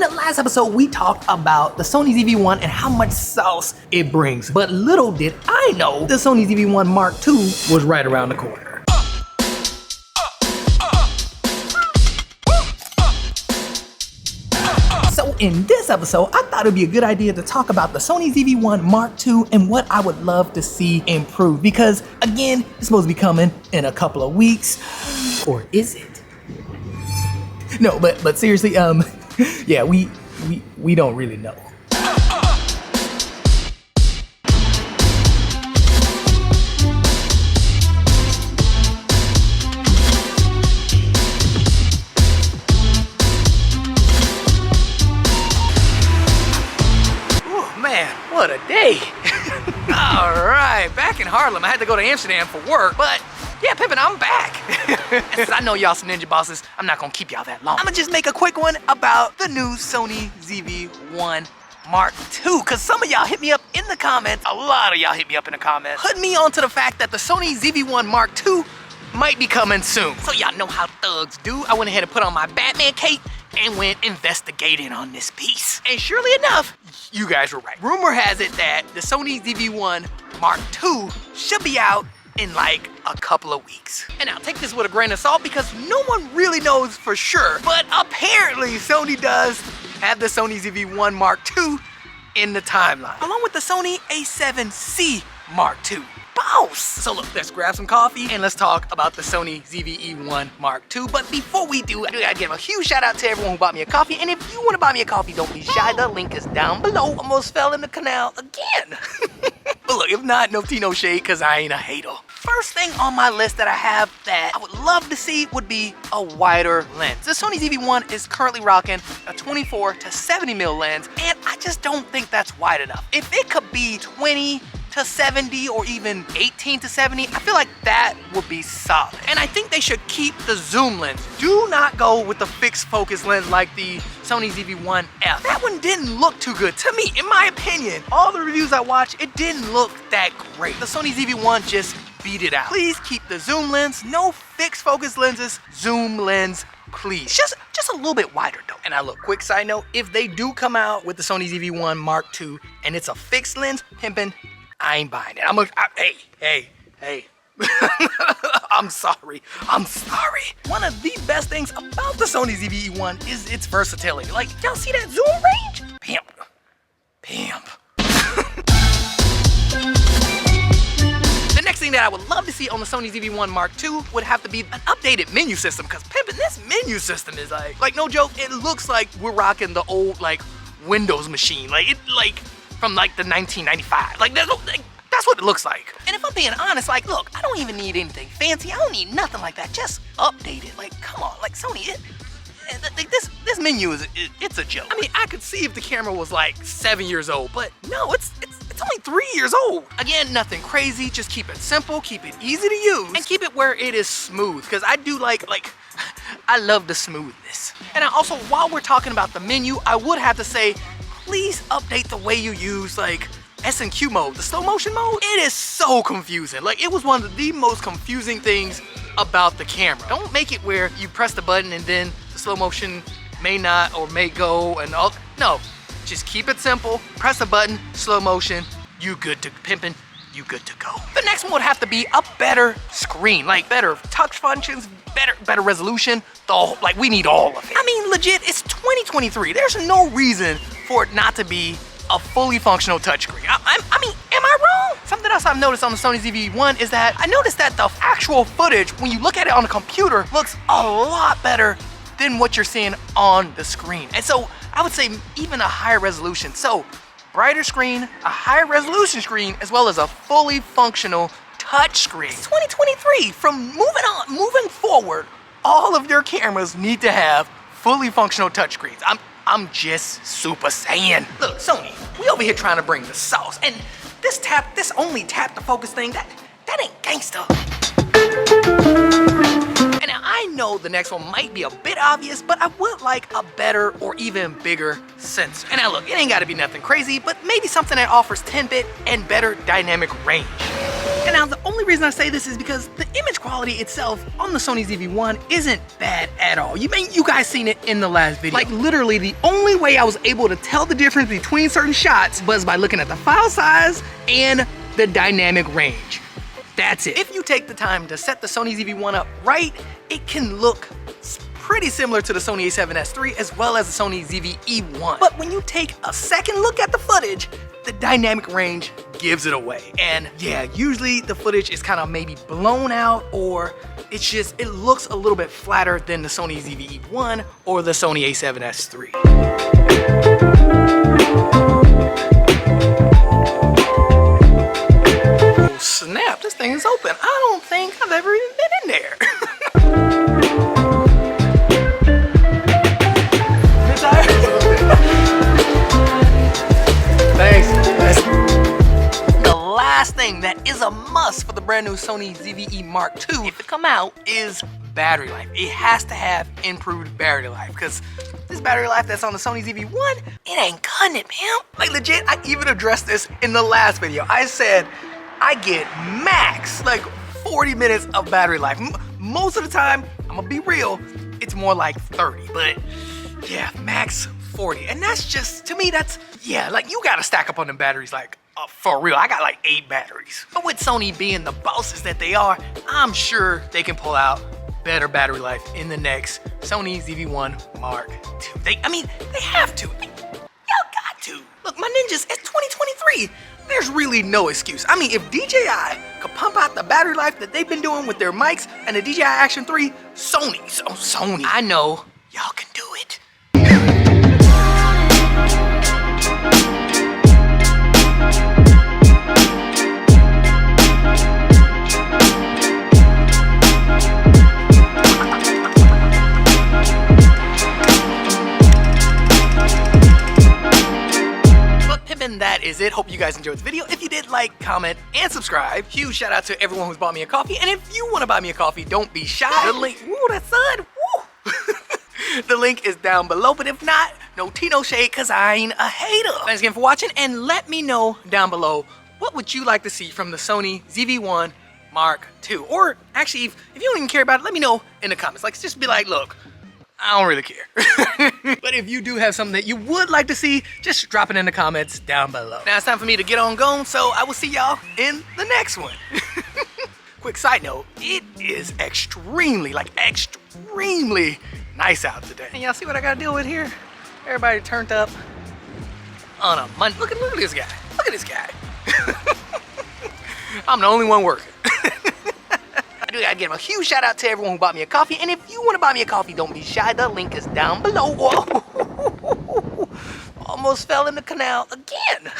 the last episode, we talked about the Sony Zv-1 and how much sauce it brings. But little did I know the Sony Zv-1 Mark II was right around the corner. So in this episode, I thought it'd be a good idea to talk about the Sony Zv-1 Mark II and what I would love to see improve. Because again, it's supposed to be coming in a couple of weeks. Or is it? No, but seriously, yeah, we don't really know. What a day. All right, back in Harlem. I had to go to Amsterdam for work, but yeah, pimpin', I'm back. Since I know y'all some ninja bosses, I'm not gonna keep y'all that long. I'm gonna just make a quick one about the new Sony Zv-1 Mark II, because some of y'all hit me up in the comments, a lot of y'all hit me up in the comments, putting me onto the fact that the Sony Zv-1 Mark II might be coming soon. So y'all know how thugs do. I went ahead and put on my Batman cape and went investigating on this piece. And surely enough, you guys were right. Rumor has it that the Sony Zv-1 Mark II should be out in like a couple of weeks. And now take this with a grain of salt because no one really knows for sure, but apparently Sony does have the Sony Zv-1 Mark II in the timeline, along with the Sony A7C Mark II. Boss! So look, let's grab some coffee and let's talk about the Sony Zv-E1 Mark II. But before we do, I gotta give a huge shout out to everyone who bought me a coffee. And if you wanna buy me a coffee, don't be shy, the link is down below. Almost fell in the canal again. But look, if not, no tea, no shade, cause I ain't a hater. First thing on my list that I have that I would love to see would be a wider lens. The Sony Zv-1 is currently rocking a 24 to 70 mil lens, and I just don't think that's wide enough. If it could be 20 to 70 or even 18 to 70, I feel like that would be solid. And I think they should keep the zoom lens. Do not go with the fixed focus lens like the Sony Zv-1 F. That one didn't look too good to me, in my opinion. All the reviews I watched, it didn't look that great. The Sony Zv-1 just beat it out. Please keep the zoom lens, no fixed focus lenses, zoom lens, please. Just a little bit wider though. And look, quick side note, if they do come out with the Sony Zv-1 Mark II and it's a fixed lens, pimpin', I ain't buying it. Hey. I'm sorry. One of the best things about the Sony Zv-E1 is its versatility. Like, y'all see that zoom range? Pimp. The next thing that I would love to see on the Sony Zv-1 Mark II would have to be an updated menu system, because pimpin', this menu system is like no joke, it looks like we're rocking the old like Windows machine. From like the 1995. That's what it looks like. And if I'm being honest, like, look, I don't even need anything fancy. I don't need nothing like that. Just update it. Like, come on, like Sony, this menu it's a joke. I mean, I could see if the camera was like 7 years old, but no, it's only 3 years old. Again, nothing crazy. Just keep it simple, keep it easy to use, and keep it where it is smooth. Because I do like I love the smoothness. And I also, while we're talking about the menu, I would have to say, please update the way you use like S&Q mode, the slow motion mode. It is so confusing. Like, it was one of the most confusing things about the camera. Don't make it where you press the button and then the slow motion may not or may go and all. No, just keep it simple. Press the button, slow motion, you good to pimpin', you good to go. The next one would have to be a better screen, like better touch functions, better resolution. Like, we need all of it. I mean, legit, it's 2023. There's no reason for it not to be a fully functional touchscreen. I mean, am I wrong? Something else I've noticed on the Sony Zv-1 is that I noticed that the actual footage, when you look at it on the computer, looks a lot better than what you're seeing on the screen. And so I would say even a higher resolution. So brighter screen, a higher resolution screen, as well as a fully functional touch screen. It's 2023. From moving forward, all of your cameras need to have fully functional touchscreens. I'm just super saying. Look, Sony, we over here trying to bring the sauce, and this only tap to focus thing, that ain't gangsta. And now I know the next one might be a bit obvious, but I would like a better or even bigger sensor. And now look, it ain't gotta be nothing crazy, but maybe something that offers 10-bit and better dynamic range. And And now the only reason I say this is because the image quality itself on the Sony Zv-1 isn't bad at all. You guys seen it in the last video. Like literally the only way I was able to tell the difference between certain shots was by looking at the file size and the dynamic range. That's it. If you take the time to set the Sony Zv-1 up right, it can look pretty similar to the Sony a7S III as well as the Sony Zv-E1. But when you take a second look at the footage, the dynamic range gives it away. And yeah, usually the footage is kind of maybe blown out, or it looks a little bit flatter than the Sony Zv-E1 or the Sony a7S III. Oh snap, this thing is open. I don't think I've ever even been in there. Thanks. The last thing that is a must for the brand new Sony Zv-E1 Mark II, if it come out, is battery life. It has to have improved battery life, because this battery life that's on the Sony Zv-1, it ain't cutting it, man. Like legit, I even addressed this in the last video. I said I get max like 40 minutes of battery life. Most of the time, I'm gonna be real, it's more like 30, but yeah, max 40. And that's just, to me, that's, yeah, like you gotta stack up on them batteries like for real. I got like 8 batteries. But with Sony being the bosses that they are, I'm sure they can pull out better battery life in the next Sony Zv-1 Mark II. They have to. Y'all got to. Look, my ninjas, it's 2023. There's really no excuse. I mean, if DJI could pump out the battery life that they've been doing with their mics and the DJI Action 3, Sony. I know y'all can do it. That is it. Hope you guys enjoyed this video. If you did, like, comment, and subscribe. Huge shout out to everyone who's bought me a coffee. And if you want to buy me a coffee, don't be shy. The link, woo, that sun, woo. The link is down below. But if not, no tea, no shade, because I ain't a hater. Thanks again for watching, and let me know down below, what would you like to see from the Sony Zv-1 Mark II? Or actually, if you don't even care about it, let me know in the comments. Like, just be like, look, I don't really care. But if you do have something that you would like to see, just drop it in the comments down below. Now it's time for me to get on going, so I will see y'all in the next one. Quick side note, it is extremely nice out today. And y'all see what I gotta deal with here? Everybody turned up on a Monday. Look at this guy. Look at this guy. I'm the only one working. I gotta give a huge shout out to everyone who bought me a coffee. And if you want to buy me a coffee, don't be shy. The link is down below. Whoa. Almost fell in the canal again.